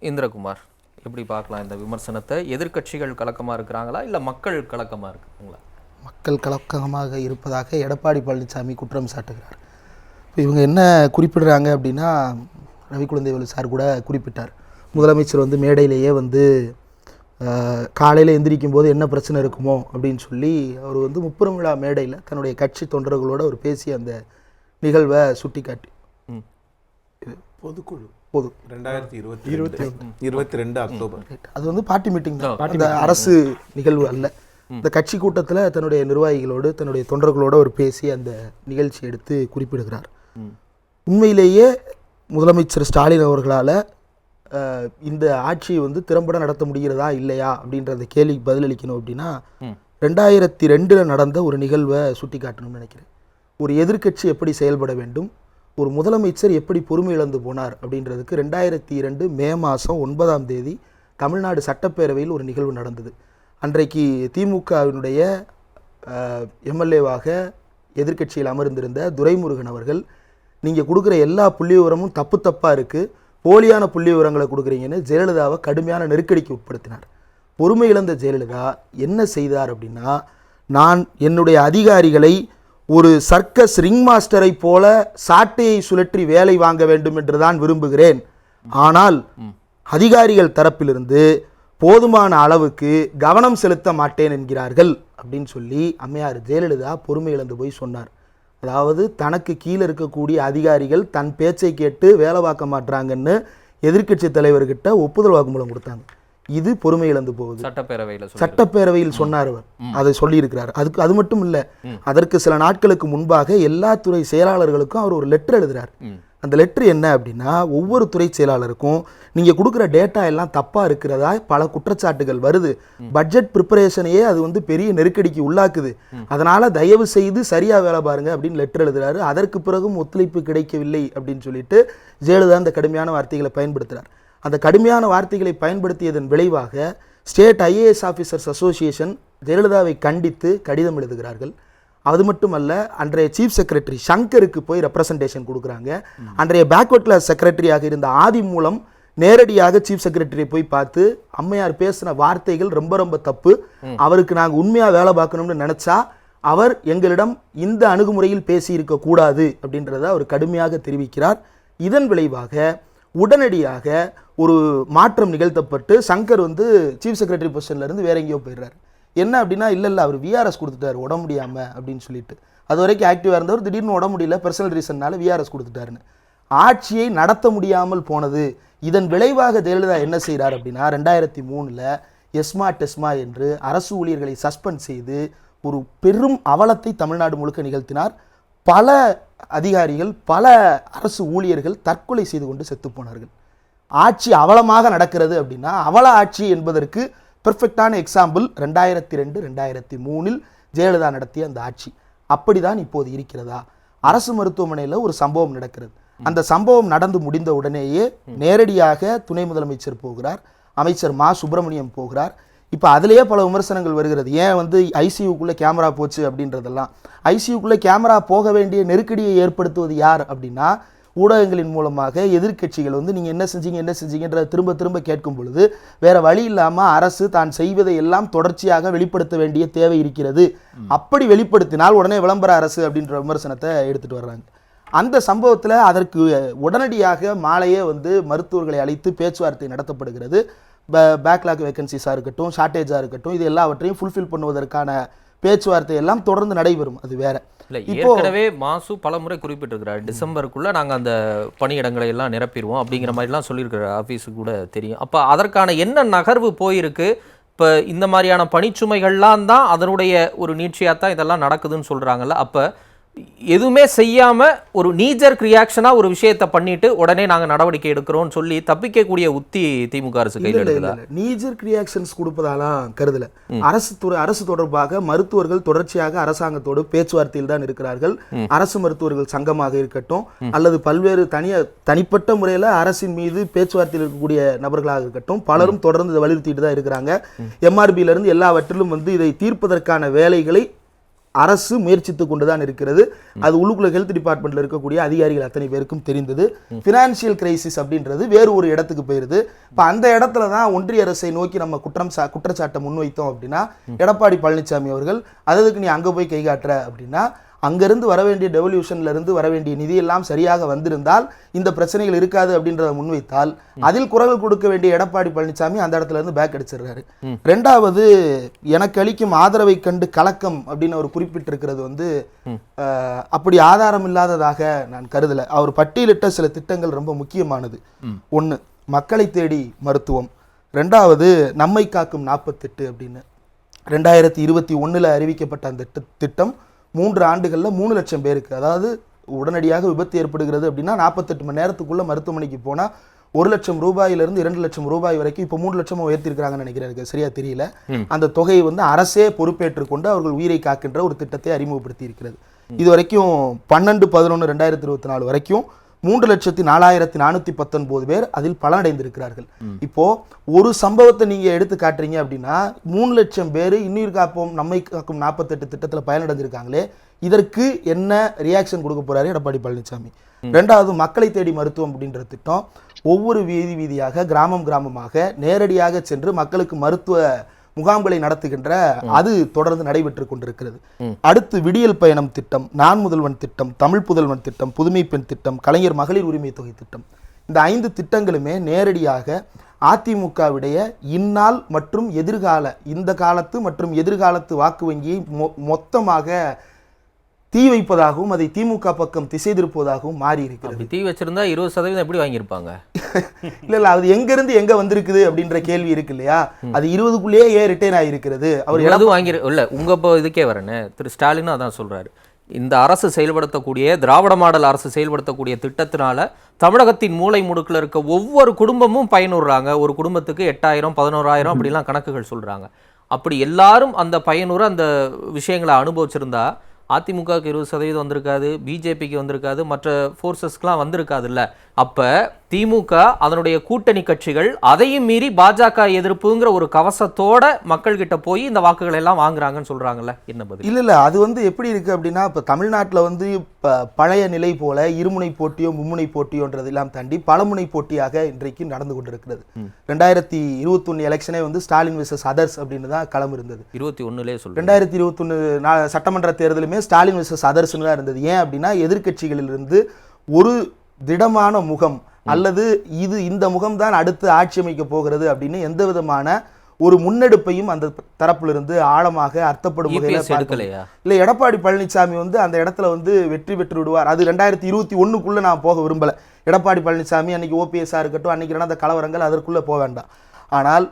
இந்திரகுமார், எப்படி பார்க்கலாம் இந்த விமர்சனத்தை? எதிர்க்கட்சிகள் கலக்கமாக இருக்கிறாங்களா இல்லை மக்கள் கலக்கமாக இருக்கிறாங்களா? மக்கள் கலக்கமாக இருப்பதாக எடப்பாடி பழனிசாமி குற்றம் சாட்டுகிறார். இப்போ இவங்க என்ன குறிப்பிடுறாங்க அப்படின்னா, ரவி குழந்தைவேலு சார் கூட குறிப்பிட்டார், முதலமைச்சர் வந்து மேடையிலேயே வந்து காலையில் எந்திரிக்கும் போது என்ன பிரச்சனை இருக்குமோ அப்படின்னு சொல்லி அவர் வந்து முப்புறம் விழா மேடையில் தன்னுடைய கட்சி தொண்டர்களோடு அவர் பேசிய அந்த நிகழ்வை சுட்டி காட்டி பொதுக்குழு 2022 அக்டோபர், அது வந்து பார்ட்டி மீட்டிங் தான், அந்த அரசு நிகழ்வு அல்ல. இந்த கட்சி கூட்டத்தில் தன்னுடைய நிர்வாகிகளோடு தன்னுடைய தொண்டர்களோடு அவர் பேசி அந்த நிகழ்ச்சி எடுத்து குறிப்பிடுகிறார். உண்மையிலேயே முதலமைச்சர் ஸ்டாலின் அவர்களால் இந்த ஆட்சியை வந்து திறம்பட நடத்த முடிகிறதா இல்லையா அப்படின்ற அந்த கேள்விக்கு பதிலளிக்கணும் அப்படின்னா 2002 நடந்த ஒரு நிகழ்வை சுட்டி காட்டணும்னு நினைக்கிறேன். ஒரு எதிர்க்கட்சி எப்படி செயல்பட வேண்டும், ஒரு முதலமைச்சர் எப்படி பொறுமை இழந்து போனார் அப்படின்றதுக்கு 2002 மே மாதம் 9ஆம் தேதி தமிழ்நாடு சட்டப்பேரவையில் ஒரு நிகழ்வு நடந்தது. அன்றைக்கு திமுகவினுடைய எம்எல்ஏவாக எதிர்க்கட்சியில் அமர்ந்திருந்த துரைமுருகன் அவர்கள், நீங்கள் கொடுக்குற எல்லா புள்ளி விவரமும் தப்பாக இருக்குது, போலியான புள்ளி விவரங்களை கொடுக்குறீங்கன்னு ஜெயலலிதாவை கடுமையான நெருக்கடிக்கு உட்படுத்தினார். பொறுமை இழந்த ஜெயலலிதா என்ன செய்தார் அப்படின்னா, நான் என்னுடைய அதிகாரிகளை ஒரு சர்க்கஸ் ரிங் மாஸ்டரை போல சாட்டையை சுழற்றி வேலை வாங்க வேண்டும் என்று தான் விரும்புகிறேன், ஆனால் அதிகாரிகள் தரப்பிலிருந்து போதுமான அளவுக்கு கவனம் செலுத்த மாட்டேன் என்கிறார்கள் அப்படின்னு சொல்லி அம்மையார் ஜெயலலிதா பொறுமை இழந்து போய் சொன்னார். அதாவது தனக்கு கீழே இருக்கக்கூடிய அதிகாரிகள் தன் பேச்சை கேட்டு வேலை பார்க்க மாட்டாங்கன்னு எதிர்க்கட்சி தலைவர்கிட்ட ஒப்புதல் வாக்குமூலம் கொடுத்தாங்க. இது பொறுமை இழந்து போகுது. சட்டப்பேரவையில் சொன்னார் அவர், அதை சொல்லியிருக்கிறார். அது மட்டும் இல்லை, அதற்கு சில நாட்களுக்கு முன்பாக எல்லா துறை செயலாளர்களுக்கும் அவர் ஒரு லெட்டர் எழுதுறார். அந்த லெட்ரு என்ன அப்படின்னா, ஒவ்வொரு துறை செயலாளருக்கும் நீங்கள் கொடுக்குற டேட்டா எல்லாம் தப்பாக இருக்கிறதா பல குற்றச்சாட்டுகள் வருது, பட்ஜெட் ப்ரிப்பரேஷனையே அது வந்து பெரிய நெருக்கடிக்கு உள்ளாக்குது, அதனால் தயவு செய்து சரியாக வேலை பாருங்க அப்படின்னு லெட்டர் எழுதுறாரு. அதற்கு பிறகும் ஒத்துழைப்பு கிடைக்கவில்லை அப்படின்னு சொல்லிட்டு ஜெயலலிதா அந்த கடுமையான வார்த்தைகளை பயன்படுத்துகிறார். அந்த கடுமையான வார்த்தைகளை பயன்படுத்தியதன் விளைவாக ஸ்டேட் ஐஏஎஸ் ஆஃபீஸர்ஸ் அசோசியேஷன் ஜெயலலிதாவை கண்டித்து கடிதம் எழுதுகிறார்கள். அது மட்டுமல்ல, அன்றைய சீஃப் செக்ரட்டரி சங்கருக்கு போய் ரெப்ரசன்டேஷன் கொடுக்குறாங்க. அன்றைய பேக்வர்ட் கிளாஸ் செக்ரட்டரியாக இருந்த ஆதி மூலம் நேரடியாக சீஃப் செக்ரட்டரியை போய் பார்த்து, அம்மையார் பேசின வார்த்தைகள் ரொம்ப தப்பு, அவருக்கு நாங்கள் உண்மையாக வேலை பார்க்கணும்னு நினச்சா அவர் எங்களிடம் இந்த அணுகுமுறையில் பேசியிருக்க கூடாது அப்படின்றத அவர் கடுமையாக தெரிவிக்கிறார். இதன் விளைவாக உடனடியாக ஒரு மாற்றம் நிகழ்த்தப்பட்டு சங்கர் வந்து சீஃப் செக்ரட்டரி பொசிஷன்லேருந்து வேற எங்கேயோ போயிடுறாரு. என்ன அப்படின்னா, இல்லை அவர் விஆர்எஸ் கொடுத்துட்டாரு உடம்பு முடியாமல் அப்படின்னு சொல்லிட்டு, அது வரைக்கும் ஆக்டிவாக இருந்தவர் திடீர்னு உடம்பு முடியல பர்சனல் ரீசன்னால விஆர்எஸ் கொடுத்துட்டாருன்னு ஆட்சியை நடத்த முடியாமல் போனது. இதன் விளைவாக ஜெயலலிதா என்ன செய்கிறார் அப்படின்னா, 2003 எஸ்மா டெஸ்மா என்று அரசு ஊழியர்களை சஸ்பெண்ட் செய்து ஒரு பெரும் அவலத்தை தமிழ்நாடு முழுக்க நிகழ்த்தினார். பல அதிகாரிகள் பல அரசு ஊழியர்கள் தற்கொலை செய்து கொண்டு செத்து போனார்கள். ஆட்சி அவலமாக நடக்கிறது அப்படின்னா, அவல ஆட்சி என்பதற்கு பெர்ஃபெக்டான எக்ஸாம்பிள் 2002-2003 ஜெயலலிதா நடத்திய அந்த ஆட்சி. அப்படிதான் இப்போது இருக்கிறதா? அரசு மருத்துவமனையில் ஒரு சம்பவம் நடக்கிறது. அந்த சம்பவம் நடந்து முடிந்த உடனேயே நேரடியாக துணை முதலமைச்சர் போகிறார், அமைச்சர் மா சுப்பிரமணியம் போகிறார். இப்போ அதிலேயே பல விமர்சனங்கள் வருகிறது. ஏன் வந்து ஐசியூக்குள்ளே கேமரா போச்சு அப்படின்றதெல்லாம். ஐசியூக்குள்ளே கேமரா போக வேண்டிய நெருக்கடியை ஏற்படுத்துவது யார் அப்படின்னா, ஊடகங்களின் மூலமாக எதிர்க்கட்சிகள் வந்து நீங்கள் என்ன செஞ்சீங்கன்ற திரும்ப கேட்கும் பொழுது வேற வழி இல்லாமல் அரசு தான் செய்வதை எல்லாம் தொடர்ச்சியாக வெளிப்படுத்த வேண்டிய தேவை இருக்கிறது. அப்படி வெளிப்படுத்தினால் உடனே விளம்பர அரசு அப்படின்ற விமர்சனத்தை எடுத்துட்டு வர்றாங்க. அந்த சம்பவத்தில் அதற்கு உடனடியாக மாலையே வந்து மருத்துவர்களை அழைத்து பேச்சுவார்த்தை நடத்தப்படுகிறது. பேக்லாக் வேகன்சிஸாக இருக்கட்டும், ஷார்ட்டேஜாக இருக்கட்டும், இது எல்லாவற்றையும் ஃபுல்ஃபில் பண்ணுவதற்கான பேச்சுவார்த்தை எல்லாம் தொடர்ந்து நடைபெறும். அது வேற இல்லை, ஏற்கனவே மாசு பல முறை குறிப்பிட்டிருக்கிறார், டிசம்பருக்குள்ளே நாங்கள் அந்த பணியிடங்களை எல்லாம் நிரப்பிடுவோம் அப்படிங்கிற மாதிரிலாம் சொல்லியிருக்கிற ஆஃபீஸுக்கு கூட தெரியும். அப்போ அதற்கான என்ன நகர்வு போயிருக்கு? இப்போ இந்த மாதிரியான பணிச்சுமைகள்லாம் தான் அதனுடைய ஒரு நீட்சியாக தான் இதெல்லாம் நடக்குதுன்னு சொல்கிறாங்கல்ல. அப்போ எதுவுமே செய்யாமல் ஒரு நீஜர்க் ரியாக்ஷனாக ஒரு விஷயத்தை பண்ணிட்டு உடனே நாங்கள் நடவடிக்கை எடுக்கிறோம்னு சொல்லி தப்பிக்கக்கூடிய உத்தி திமுக அரசு கையில் எடுக்கல. நீஜர்க் ரியாக்ஷன்ஸ் கொடுப்பதாலாம் கருதல. அரசு தொடர்பாக மருத்துவர்கள் தொடர்ச்சியாக அரசாங்கத்தோடு பேச்சுவார்த்தையில் தான் இருக்கிறார்கள். அரசு மருத்துவர்கள் சங்கமாக இருக்கட்டும் அல்லது பல்வேறு தனிப்பட்ட முறையில் அரசின் மீது பேச்சுவார்த்தையில் இருக்கக்கூடிய நபர்களாக இருக்கட்டும், பலரும் தொடர்ந்து இதை வலியுறுத்திட்டு தான் இருக்கிறாங்க. எம்ஆர்பியிலிருந்து எல்லாவற்றிலும் வந்து இதை தீர்ப்பதற்கான வேலைகளை அரசு முயற்சித்து கொண்டுதான் இருக்கிறது. அது உள்ளுக்குள்ள ஹெல்த் டிபார்ட்மெண்ட்ல இருக்கக்கூடிய அதிகாரிகள் அத்தனை பேருக்கும் தெரிந்தது. பினான்சியல் கிரைசிஸ் அப்படின்றது வேறு ஒரு இடத்துக்கு போயிருது. இப்ப அந்த இடத்துல தான் ஒன்றிய அரசை நோக்கி நம்ம குற்றச்சாட்டை முன்வைத்தோம் அப்படின்னா, எடப்பாடி பழனிசாமி அவர்கள் அதுக்கு நீ அங்க போய் கை காட்டுற அப்படின்னா, அங்கிருந்து வர வேண்டிய டெவல்யூஷன்ல இருந்து வர வேண்டிய நிதி எல்லாம் சரியாக வந்திருந்தால் இந்த பிரச்சனைகள் இருக்காது அப்படின்றத முன்வைத்தால், அதில் குரல் கொடுக்க வேண்டிய எடப்பாடி பழனிசாமி அந்த இடத்துல இருந்து பேக் அடிச்சிடுறாரு. ரெண்டாவது, எனக்கு அளிக்கும் ஆதரவை கண்டு கலக்கம் அப்படின்னு அவர் குறிப்பிட்டிருக்கிறது வந்து அப்படி ஆதாரம் இல்லாததாக நான் கருதல. அவர் பட்டியலிட்ட சில திட்டங்கள் ரொம்ப முக்கியமானது. ஒன்று, மக்களை தேடி மருத்துவம். ரெண்டாவது, நம்மை காக்கும் 48 அப்படின்னு 2021 அறிவிக்கப்பட்ட அந்த திட்டம் 3 ஆண்டுகளில் 3 லட்சம் பேருக்கு, அதாவது உடனடியாக விபத்து ஏற்படுகிறது அப்படின்னா 48 மணி நேரத்துக்குள்ள மருத்துவமனைக்கு போனால் 1 லட்சம் ரூபாயிலிருந்து 2 லட்சம் ரூபாய் வரைக்கும் இப்போ 3 லட்சம் உயர்த்திருக்கிறாங்கன்னு நினைக்கிறேன், எனக்கு சரியா தெரியல. அந்த தொகையை வந்து அரசே பொறுப்பேற்றுக் கொண்டு அவர்கள் உயிரை காக்கின்ற ஒரு திட்டத்தை அறிமுகப்படுத்தி இருக்கிறது. இது வரைக்கும் 12/11/2024 வரைக்கும் 3,04,419 பேர் அதில் பலனடைந்திருக்கிறார்கள். இப்போ ஒரு சம்பவத்தை நீங்க எடுத்து காட்டுறீங்க அப்படின்னா 3 லட்சம் பேர் இன்னுயிர் காப்போம் நம்மை காக்கும் 48 திட்டத்தில் பயனடைஞ்சிருக்காங்களே, இதற்கு என்ன ரியாக்ஷன் கொடுக்க போறாரு எடப்பாடி பழனிசாமி? ரெண்டாவது, மக்களை தேடி மருத்துவம் அப்படின்ற திட்டம் ஒவ்வொரு வீதியாக கிராமமாக நேரடியாக சென்று மக்களுக்கு மருத்துவ முகாம்களை நடத்துகின்ற அது தொடர்ந்து நடைபெற்று கொண்டிருக்கிறது. அடுத்து, விடியல் பயணம் திட்டம், நான் முதல்வன் திட்டம், தமிழ் புதல்வன் திட்டம், புதுமை பெண் திட்டம், கலைஞர் மகளிர் உரிமை தொகை திட்டம், இந்த 5 திட்டங்களுமே நேரடியாக அதிமுகவுடைய இந்நாள் மற்றும் எதிர்கால, இந்த காலத்து மற்றும் எதிர்காலத்து வாக்கு வங்கியை மொத்தமாக தீ வைப்பதாகவும் அதை திமுக பக்கம் திசை திருப்புவதாகவும் மாறி இருக்கிறது. தீ வச்சிருந்தா 20% எப்படி வாங்கியிருப்பாங்க? இல்ல அது எங்க இருந்து எங்க வந்திருக்குது அப்படின்ற கேள்வி இருக்கு இல்லையா? அது 20க்குள்ளேயே ஏன் ரிட்டைன் ஆகிருக்கிறது? அவர் எது வாங்கி இல்ல உங்க இதுக்கே வரேன்னு திரு ஸ்டாலினும் அதான் சொல்றாரு. இந்த அரசு செயல்படுத்தக்கூடிய திராவிட மாடல் அரசு செயல்படுத்தக்கூடிய திட்டத்தினால தமிழகத்தின் மூலை முடுக்கில் இருக்க ஒவ்வொரு குடும்பமும் பயனுறாங்க. ஒரு குடும்பத்துக்கு 8,000 11,000 அப்படிலாம் கணக்குகள் சொல்றாங்க. அப்படி எல்லாரும் அந்த பயனுற அந்த விஷயங்களை அனுபவிச்சிருந்தா அதிமுகவுக்கு 20% வந்திருக்காது, பிஜேபிக்கு வந்திருக்காது, மற்ற ஃபோர்ஸஸ்க்குலாம் வந்திருக்காதுல்ல. அப்போ திமுக அதனுடைய கூட்டணி கட்சிகள் அதையும் மீறி பாஜக எதிர்ப்புங்கிற ஒரு கவசத்தோட மக்கள் கிட்ட போய் இந்த வாக்குகள் எல்லாம் வாங்குறாங்கன்னு சொல்றாங்கல்ல, என்ன பதில்? இல்ல அது வந்து எப்படி இருக்கு அப்படின்னா, இப்போ தமிழ்நாட்டில் வந்து பழைய நிலை போல இருமுனை போட்டியோ மும்முனை போட்டியோன்றதெல்லாம் தாண்டி பலமுனை போட்டியாக இன்றைக்கு நடந்து கொண்டிருக்கிறது. 2021 எலெக்ஷனே வந்து ஸ்டாலின் வெர்சஸ் அதர்ஸ் அப்படின்னு தான் களம் இருந்தது. 21 சொல்றேன். 2021 சட்டமன்ற தேர்தலுமே ஸ்டாலின் வெர்சஸ் அதர்ஸ்னு தான் இருந்தது. ஏன் அப்படின்னா, எதிர்கட்சிகளிலிருந்து ஒரு திடமான முகம் அல்லது இந்த முகம்தான் அடுத்து ஆட்சி அமைக்க போகிறது அப்படின்னு எந்த விதமான ஒரு முன்னெடுப்பையும் அந்த தரப்பிலிருந்து ஆழமாக அர்த்தப்படும் வகையில் இல்ல. எடப்பாடி பழனிசாமி வந்து அந்த இடத்துல வந்து வெற்றி பெற்று விடுவார். அது 2021க்குள்ள நான் போக விரும்பல. எடப்பாடி பழனிசாமி அன்னைக்கு ஓபிஎஸ்ஆ இருக்கட்டும், அன்னைக்கு நடந்த கலவரங்கள் அதற்குள்ள போக வேண்டாம். ஆனால்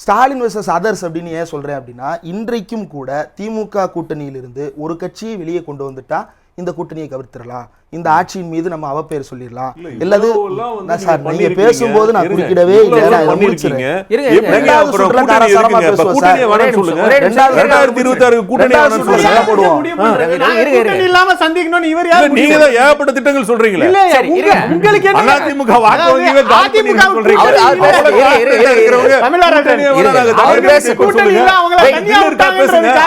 ஸ்டாலின் வெர்சஸ் அதர்ஸ் அப்படின்னு ஏன் சொல்றேன் அப்படின்னா, இன்றைக்கும் கூட திமுக கூட்டணியிலிருந்து ஒரு கட்சியை வெளியே கொண்டு வந்துட்டா இந்த கூட்டணியை கவிர்த்திடலாம், இந்த ஆட்சியின் மீது நம்ம அவப்பெயர் சொல்லிடலாம். இல்லது சார் நீங்க பேசும்போது நான் குறுக்கிடவே இல்லை. ஏகப்பட்ட திட்டங்கள் சொல்றீங்களே,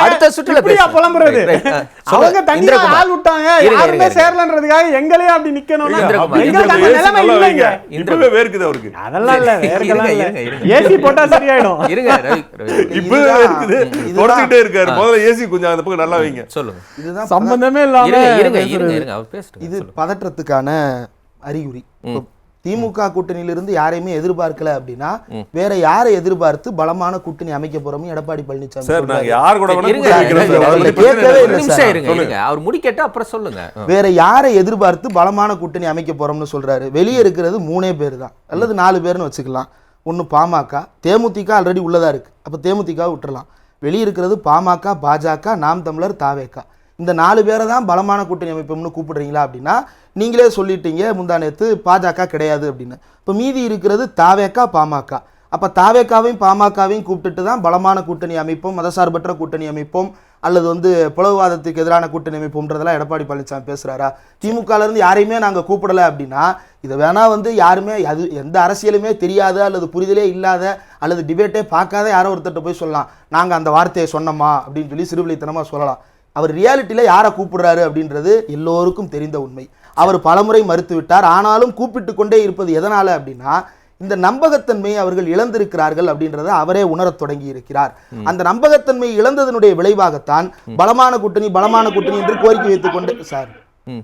அடுத்த சுற்றுல அவங்க தனியா ஆள் விட்டாங்க, யாருமே சேரலன்றதுக்காக எங்களே அப்படி நிக்கணும்னா எங்களுக்கு அந்த நிலைமை இல்லைங்க. இப்பவே வேர்க்குது அவருக்கு. அதெல்லாம் இல்ல, வேர்க்கலாம் இல்ல, ஏசி போட்டா சரியாயிடும். இருங்க இப்பவே வேர்க்குது, தொடச்சிட்டே இருக்காரு. முதல்ல ஏசி கொஞ்சம் அந்த பக்கம் நல்லா வைங்க. சொல்லுங்க. இதுதான் சம்பந்தமே இல்லாம இருங்க அவர் பேசுறேன். இது பதற்றத்துக்கான அறிகுறி. திமுக கூட்டணியிலிருந்து யாரையுமே எதிர்பார்க்கல அப்படின்னா வேற யாரை எதிர்பார்த்து பலமான கூட்டணி அமைக்க போறோம் எடப்பாடி பழனிசாமி? அவர் முடிக்கட்ட அப்புறம் சொல்லுங்க. வேற யாரை எதிர்பார்த்து பலமான கூட்டணி அமைக்க போறோம்னு சொல்றாரு? வெளியே இருக்கிறது 3 பேர் தான் அல்லது 4 பேர்னு வச்சுக்கலாம். ஒன்னு பாமக, தேமுதிக ஆல்ரெடி உள்ளதா இருக்கு, அப்ப தேமுதிக விட்டுறலாம். வெளியே இருக்கிறது பாமக, பாஜக, நாம் தமிழர், தாவேகா. இந்த 4 பேரை தான் பலமான கூட்டணி அமைப்போம்னு கூப்பிடுறீங்களா அப்படின்னா, நீங்களே சொல்லிட்டீங்க முந்தானேத்து பாஜக கிடையாது அப்படின்னு. இப்போ மீதி இருக்கிறது தாவேகா, பாமக. அப்போ தாவேகாவையும் பாமகவையும் கூப்பிட்டுட்டு தான் பலமான கூட்டணி அமைப்போம், மதசார்பற்ற கூட்டணி அமைப்போம், அல்லது வந்து பிளவுவாதத்துக்கு எதிரான கூட்டணி அமைப்போம்ன்றதெல்லாம் எடப்பாடி பழனிசாமி பேசுறாரா? திமுகலேருந்து யாரையுமே நாங்கள் கூப்பிடலை அப்படின்னா இதை வேணா வந்து யாருமே அது எந்த அரசியலுமே தெரியாத அல்லது புரிதலே இல்லாத அல்லது டிபேட்டே பார்க்காத யாரோ ஒருத்தட்ட போய் சொல்லலாம், நாங்கள் அந்த வார்த்தையை சொன்னோமா அப்படின்னு சொல்லி சிறுவிளைத்தனமாக சொல்லலாம். அவர் ரியாலிட்டியில யாரை கூப்பிடுறாரு அப்படின்றது எல்லோருக்கும் தெரிந்த உண்மை. அவர் பலமுறை மறுத்து விட்டார். ஆனாலும் கூப்பிட்டு கொண்டே இருப்பது எதனால அப்படின்னா, இந்த நம்பகத்தன்மையை அவர்கள் இழந்திருக்கிறார்கள் அப்படின்றத அவரே உணரத் தொடங்கி இருக்கிறார். அந்த நம்பகத்தன்மை இழந்ததனுடைய விளைவாகத்தான் பலமான கூட்டணி என்று கோரிக்கை வைத்துக் கொண்டு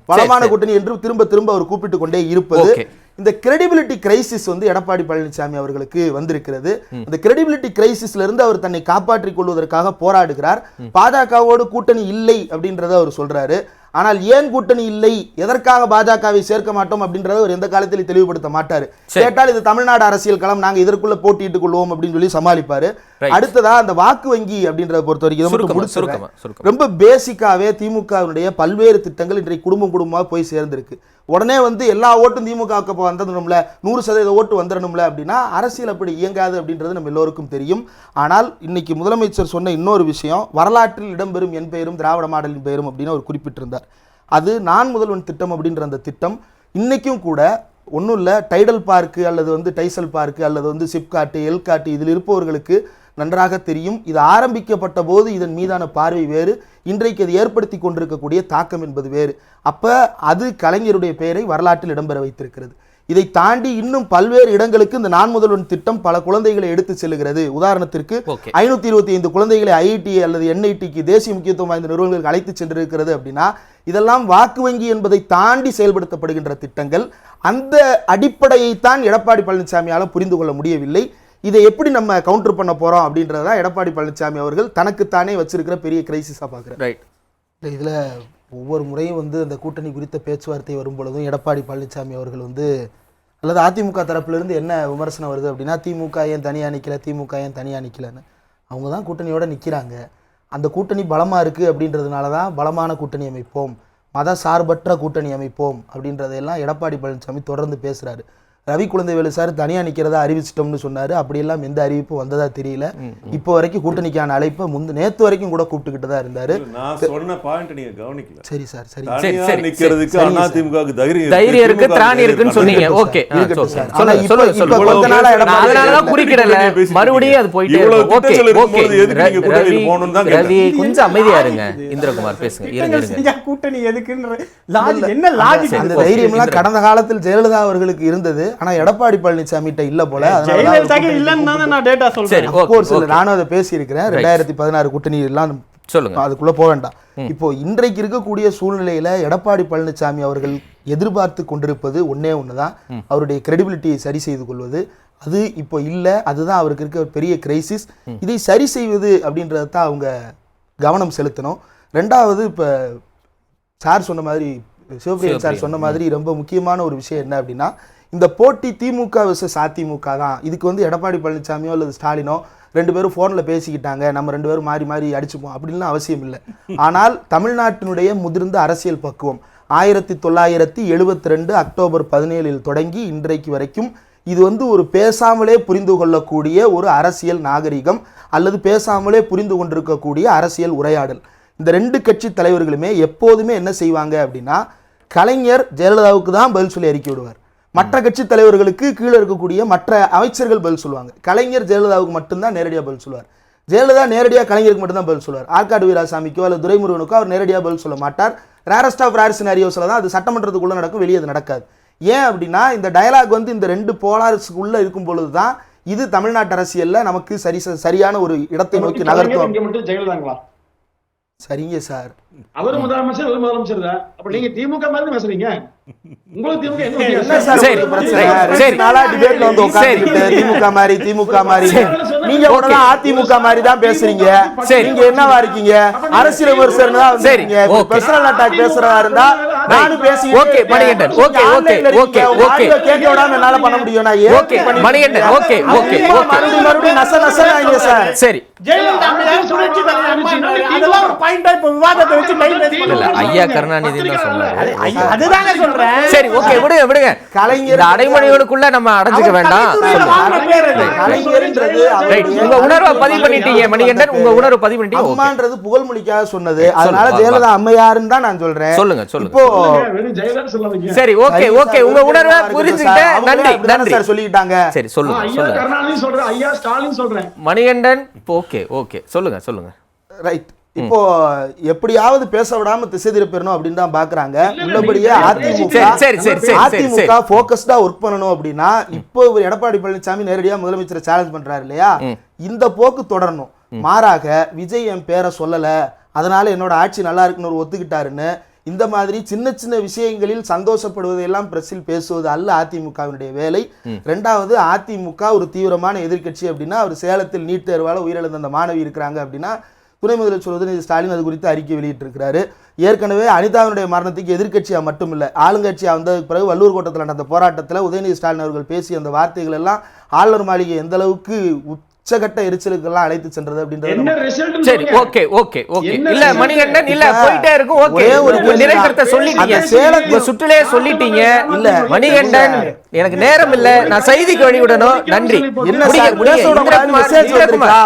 பலமான கூட்டணி என்று திரும்ப திரும்ப அவர் கூப்பிட்டு கொண்டே இருப்பது, இந்த கிரெடிபிலிட்டி கிரைசிஸ் வந்து எடப்பாடி பழனிசாமி அவர்களுக்கு வந்திருக்கிறது. அந்த கிரெடிபிலிட்டி கிரைசிஸ்ல இருந்து அவர் தன்னை காப்பாற்றிக் கொள்வதற்காக போராடுகிறார். பாஜகவோடு கூட்டணி இல்லை அப்படின்றத அவர் சொல்றாரு. ஆனால் ஏன் கூட்டணி இல்லை, எதற்காக பாஜகவை சேர்க்க மாட்டோம் அப்படின்றத அவர் எந்த காலத்திலும் தெளிவுபடுத்த மாட்டாரு. கேட்டால் இது தமிழ்நாடு அரசியல் களம், நாங்க இதற்குள்ள போட்டியிட்டுக் கொள்வோம் அப்படின்னு சொல்லி சமாளிப்பாரு. அடுத்ததா அந்த வாக்கு வங்கி அப்படின்றத பொறுத்த வரைக்கும் ரொம்ப பேசிக்காவே திமுகவுடைய பல்வேறு திட்டங்கள் இன்றைக்கு குடும்பமா போய் சேர்ந்திருக்கு. உடனே வந்து எல்லா ஓட்டும் திமுக வந்துடணும்ல, 100% ஓட்டு வந்துடணும்ல அப்படின்னா அரசியல் அப்படி இயங்காது அப்படின்றது நம்ம எல்லோருக்கும் தெரியும். ஆனால் இன்னைக்கு முதலமைச்சர் சொன்ன இன்னொரு விஷயம், வரலாற்றில் இடம்பெறும் என் பெயரும் திராவிட மாடலின் பெயரும் அப்படின்னு அவர் குறிப்பிட்டிருந்தார். அது நான் முதல்வன் திட்டம் அப்படின்ற அந்த திட்டம் இன்னைக்கும் கூட ஒன்றும் இல்லை, டைடல் பார்க்கு அல்லது வந்து டைசல் பார்க்கு அல்லது வந்து சிப்காட்டு எல்காட்டு இதில் இருப்பவர்களுக்கு நன்றாக தெரியும். இது ஆரம்பிக்கப்பட்ட போது இதன் மீதான பார்வை வேறு, இன்றைக்கு அது ஏற்படுத்தி கொண்டிருக்கக்கூடிய தாக்கம் என்பது வேறு. அப்ப அது கலைஞருடைய பெயரை வரலாற்றில் இடம்பெற வைத்திருக்கிறது. இதை தாண்டி இன்னும் பல்வேறு இடங்களுக்கு இந்த நான் முதல்வன் திட்டம் பல குழந்தைகளை எடுத்து செல்லுகிறது. உதாரணத்திற்கு 525 குழந்தைகளை ஐஐடி அல்லது என்ஐடிக்கு தேசிய முக்கியத்துவம் வாய்ந்த நிறுவனங்களுக்கு அழைத்து சென்றிருக்கிறது அப்படின்னா இதெல்லாம் வாக்கு வங்கி என்பதை தாண்டி செயல்படுத்தப்படுகின்ற திட்டங்கள். அந்த அடிப்படையைத்தான் எடப்பாடி பழனிசாமியால புரிந்து கொள்ள முடியவில்லை. இதை எப்படி நம்ம கவுண்டர் பண்ண போறோம் அப்படின்றத எடப்பாடி பழனிசாமி அவர்கள் தனக்குத்தானே வச்சிருக்கிற பெரிய கிரைசிஸா பார்க்குறாரு. இதுல ஒவ்வொரு முறையும் வந்து அந்த கூட்டணி குறித்த பேச்சுவார்த்தை வரும் பொழுதும் எடப்பாடி பழனிசாமி அவர்கள் வந்து அல்லது அதிமுக தரப்பிலிருந்து என்ன விமர்சனம் வருது அப்படின்னா, திமுக ஏன் தனியா நிக்கல, திமுக ஏன் தனியா நிக்கலன்னு. அவங்க தான் கூட்டணியோட நிக்கிறாங்க. அந்த கூட்டணி பலமா இருக்கு அப்படின்றதுனால தான் பலமான கூட்டணி அமைப்போம், மத சார்பற்ற கூட்டணி அமைப்போம் அப்படின்றதையெல்லாம் எடப்பாடி பழனிசாமி தொடர்ந்து பேசுறாரு. ரவி குழந்தைவேலு சார் தனியா நிக்கிறதா அறிவிச்சிட்டோம்னு சொன்னாரு. அப்படியெல்லாம் எந்த அறிவிப்பு வந்ததா தெரியல. இப்போ வரைக்கும் கூட்டணிக்கான அழைப்பை நேத்து வரைக்கும் கூட கூப்பிட்டுக்கிட்டு தான் இருந்தாரு. நான் சொன்ன பாயிண்ட் நீங்க கவனிக்கல. சரி சார், சரி. தனியா நிக்கிறதுக்கு அதிமுகவுக்கு தைரியம் இருக்கு, திராணி இருக்குன்னு சொன்னீங்க. ஓகே, ஆனா இப்போ கொஞ்ச நாளா அதனால தான் குறிக்கிடல, மறுபடியும் அது போயிட்டே இருக்கு. ஓகே ஓகே, ரவி கொஞ்சம் அமைதியா இருங்க. இந்திரகுமார் பேசுங்க. இருங்க, கூட்டணி எதுக்குன்ற லாஜிக் என்ன லாஜிக்? அந்த தைரியம் எல்லாம் கடந்த காலத்தில் ஜெயலலிதா அவர்களுக்கு இருந்தது. ஆனா எடப்பாடி பழனிசாமிட்ட இல்ல போல. நானும் அதை பேசி இருக்கிறேன். 2016 கூட்டணி எல்லாம் சொல்லுங்க, அதுக்குள்ள போக வேண்டாம். இப்போ இன்றைக்கு இருக்கக்கூடிய சூழ்நிலையில எடப்பாடி பழனிசாமி அவர்கள் எதிர்பார்த்து கொண்டிருப்பது ஒன்னே ஒண்ணுதான், அவருடைய கிரெடிபிலிட்டியை சரி செய்து கொள்வது. அது இப்போ இல்ல, அதுதான் அவருக்கு இருக்க ஒரு பெரிய கிரைசிஸ். இதை சரி செய்வது அப்படின்றத தான் அவங்க கவனம் செலுத்தணும். ரெண்டாவது, இப்ப சார் சொன்ன மாதிரி, சிவபிரியன் சார் சொன்ன மாதிரி ரொம்ப முக்கியமான ஒரு விஷயம் என்ன அப்படின்னா, இந்த போட்டி திமுக vs அதிமுக தான். இதுக்கு வந்து எடப்பாடி பழனிசாமியோ அல்லது ஸ்டாலினோ 2 பேரும் போன்ல பேசிக்கிட்டாங்க, நம்ம 2 பேரும் மாறி மாறி அடிச்சுப்போம் அப்படின்லாம் அவசியம் இல்லை. ஆனால் தமிழ்நாட்டினுடைய முதிர்ந்த அரசியல் பக்குவம் 1972 அக்டோபர் 17 தொடங்கி இன்றைக்கு வரைக்கும் இது வந்து ஒரு பேசாமலே புரிந்து கொள்ளக்கூடிய ஒரு அரசியல் நாகரிகம் அல்லது பேசாமலே புரிந்து கொண்டிருக்கக்கூடிய அரசியல் உரையாடல். இந்த 2 கட்சி தலைவர்களுமே எப்போதுமே என்ன செய்வாங்க அப்படின்னா, கலைஞர் ஜெயலலிதாவுக்கு தான் பதில் சொல்லி அறிக்கை விடுவார். மற்ற கட்சி தலைவர்களுக்கு கீழே இருக்கக்கூடிய மற்ற அமைச்சர்கள் பதில் சொல்லுவாங்க. கலைஞர் ஜெயலலிதாவுக்கு மட்டும்தான் நேரடியாக பதில் சொல்லுவார். ஜெயலலிதா நேரடியாக கலைஞருக்கு மட்டும்தான் பதில் சொல்லுவார். ஆற்காடு வீராசாமிக்கோ அல்லது துரைமுருகனுக்கோ அவர் நேரடியாக பதில் சொல்ல மாட்டார். ரேரஸ்ட் ஆஃப் ரேர் சினாரியோஸ்ல தான் அது சட்டமன்றத்துக்குள்ள நடக்கும், வெளியே அது நடக்காது. ஏன் அப்படின்னா, இந்த டயலாக் வந்து இந்த 2 போலார்ஸ்க்குள்ள இருக்கும் பொழுது தான் இது தமிழ்நாட்டு அரசியல்ல நமக்கு சரியான ஒரு இடத்தை நோக்கி நகர்த்தும். சரிங்க சார், அவர் முதலமைச்சர், அவர் முதலமைச்சர் தான். அப்ப நீங்க திமுக மாதிரி பேசுறீங்க. உங்களுக்கு திமுக என்ன திமுக மாதிரி திமுக மாதிரி நீங்க உடனே அதிமுக மாதிரி தான் பேசுறீங்க. நீங்க என்னவா இருக்கீங்க, அரசியல் விமர்சனம் தான் இருக்கீங்க. பர்சனல் அட்டாக் பேசுறதா இருந்தா நானும் பேசி okay Manikandan, okay okay okay okay கேட்க விடாம என்னால பண்ண முடியும். நான் ஓகே மணிகண்டன், ஓகே ஓகே மறுபடியும் நச நச ஆயிங்க சார். சரி, ஐயா கருணாநிதி தான் சொன்னாரு. அதுதானே சொல்றேன். சரி, ஓகே, விடுங்க விடுங்க. கலைஞர் அடைமொழியோடுக்குள்ள நம்ம அடைஞ்சுக்க வேண்டாம். உங்க உணர்வை பதிவு பண்ணிட்டீங்க மணிகண்டன், உங்க உணர்வு பதிவு பண்ணிட்டீங்க. அம்மான்றது புகழ்மொழிக்காக சொன்னது, அதனால ஜெயலலிதா அம்மையாருன்னு தான் நான் சொல்றேன். சொல்லுங்க சொல்லுங்க. இப்போ சரி, ஓகே ஓகே, உங்க உணர்வை புரிஞ்சுக்கிட்டேன். நன்றி நன்றி சார் சொல்லிட்டாங்க. சரி, சொல்லுங்க சொல்லுங்க. கருணாநிதி சொல்றேன், ஐயா ஸ்டாலின் சொல்றேன். மணிகண்டன், ஓகே ஓகே, சொல்லுங்க சொல்லுங்க. ரைட். இப்போ எப்படியாவது பேச விடாம திசை திருப்பிடணும் அப்படின்னு தான் பாக்குறாங்க. உள்ளபடியே அதிமுக போக்கஸ்டா ஒர்க் பண்ணணும் அப்படின்னா இப்போ எடப்பாடி பழனிசாமி நேரடியா முதலமைச்சரை சேலஞ்ச் பண்றாரு இல்லையா, இந்த போக்கு தொடரணும். மாறாக விஜய் என் பேரை சொல்லல, அதனால என்னோட ஆட்சி நல்லா இருக்குன்னு ஒரு ஒத்துக்கிட்டாருன்னு இந்த மாதிரி சின்ன சின்ன விஷயங்களில் சந்தோஷப்படுவதையெல்லாம் பிரஸில் பேசுவது அல்ல அதிமுகவினுடைய வேலை. ரெண்டாவது, அதிமுக ஒரு தீவிரமான எதிர்க்கட்சி அப்படின்னா, அவர் சேலத்தில் நீட் தேர்வால உயிரிழந்த அந்த மாணவி இருக்கிறாங்க அப்படின்னா துணை முதலமைச்சர் உதயநிதி ஸ்டாலின் அது குறித்து அறிக்கை வெளியிட்டிருக்கிறாரு. ஏற்கனவே அனிதாவினுடைய மரணத்துக்கு எதிர்க்கட்சியா மட்டும் இல்லை, ஆளுங்கட்சியா வந்த பிறகு வள்ளூர் கோட்டத்தில் நடந்த போராட்டத்தில் உதயநிதி ஸ்டாலின் அவர்கள் பேசிய அந்த வார்த்தைகள் எல்லாம் ஆளுநர் மாளிகை எந்த அளவுக்கு உச்சகட்ட எரிச்சலுக்கெல்லாம் அழைத்து சென்றது அப்படின்றது. சரி, ஓகே ஓகே ஓகே. இல்ல மணிகண்டன், இல்ல போயிட்டே இருக்கும். ஓகே, ஒரு நிறைவேற்றத்தை சொல்லிட்டீங்க, சேலத்துல சுற்றுலே சொல்லிட்டீங்க. இல்ல மணிகண்டன், எனக்கு நேரம் இல்ல, நான் செய்திக்கு வழிவிடணும். நன்றி. என்ன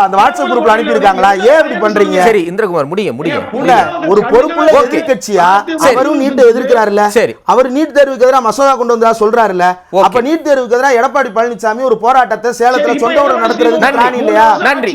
அந்த வாட்ஸ்அப் குரூப்ல அனுப்பி இருக்காங்களா, ஏன் இப்படி பண்றீங்க? சரி இந்திரகுமார், முடியும் இல்ல ஒரு பொறுப்புள்ள எதிர்க்கட்சியா அவரும் நீட் எதிர்க்கிறாருல்ல, சரி அவர் நீட் தேர்வுக்கு எதிராக மசோதா கொண்டு வந்தா சொல்றாருல்ல, அப்ப நீட் தேர்வுக்கு எதிராக எடப்பாடி பழனிசாமி ஒரு போராட்டத்தை சேலத்துல சொந்த நடத்துறது இல்லையா? நன்றி.